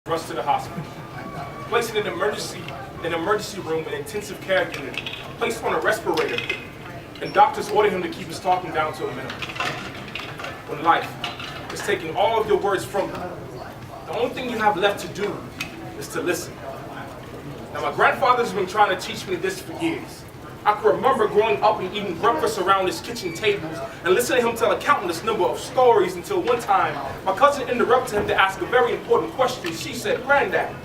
rushed to the hospital, placed in an emergency room in intensive care unit, placed on a respirator, and doctors ordered him to keep his talking down to a minimum. When life is taking all of your words from you, the only thing you have left to do is to listen. Now, my grandfather's been trying to teach me this for years. I can remember growing up and eating breakfast around his kitchen tables and listening to him tell a countless number of stories until one time, my cousin interrupted him to ask a very important question. She said, "Granddad,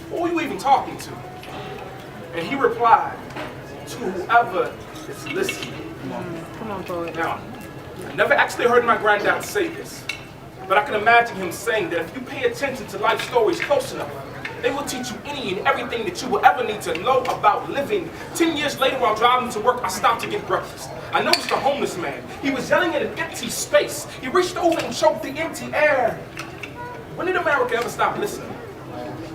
who are you even talking to?" And he replied, "To whoever is listening." Come on, poet. Now, I never actually heard my granddad say this, but I can imagine him saying that if you pay attention to life stories close enough, they will teach you any and everything that you will ever need to know about living. 10 years later, while driving to work, I stopped to get breakfast. I noticed a homeless man. He was yelling at an empty space. He reached over and choked the empty air. When did America ever stop listening?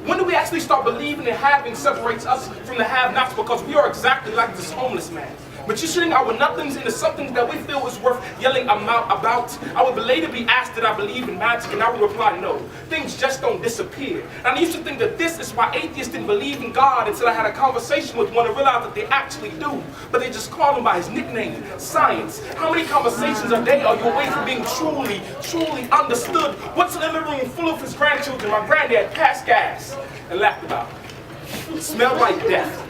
When do we actually start believing that having separates us from the have-nots, because we are exactly like this homeless man? Matriciating our nothings into something that we feel is worth yelling about. I would later be asked did I believe in magic, and I would reply no. Things just don't disappear. And I used to think that this is why atheists didn't believe in God until I had a conversation with one and realized that they actually do. But they just call him by his nickname, Science. How many conversations a day are you away from being truly, truly understood? What's in the living room full of his grandchildren? My granddad passed gas and laughed about it. It smelled like death.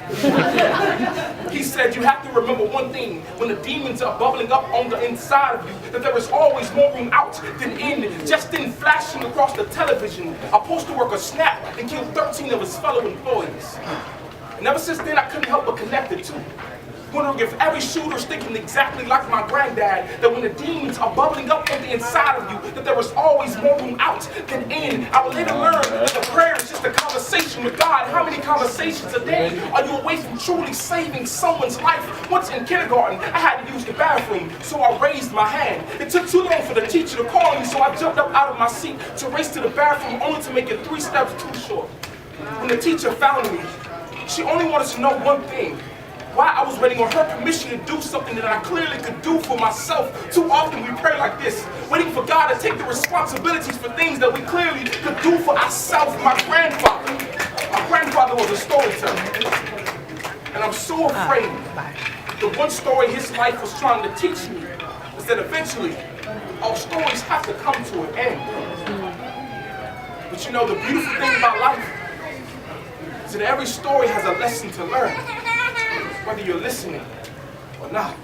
He said, you have to remember one thing: when the demons are bubbling up on the inside of you, that there is always more room out than in. Just in flashing across the television, a postal worker snapped and killed 13 of his fellow employees. And ever since then, I couldn't help but connect the two. Wondering if every shooter's thinking exactly like my granddad, that when the demons are bubbling up on the inside of you, that there is always more room out than in. I will later learn that the prayer is just a conversation with God. How many conversations a day are you away from truly saving someone's life? Once in kindergarten, I had to use the bathroom, so I raised my hand. It took too long for the teacher to call me, so I jumped up out of my seat to race to the bathroom, only to make it 3 steps too short. When the teacher found me, she only wanted to know one thing: why I was waiting on her permission to do something that I clearly could do for myself. Too often we pray like this, waiting for God to take the responsibilities for things that we clearly could do for ourselves. My grandfather was a storyteller. And I'm so afraid the one story his life was trying to teach me is that eventually all stories have to come to an end. But you know, the beautiful thing about life is that every story has a lesson to learn, whether you're listening or not.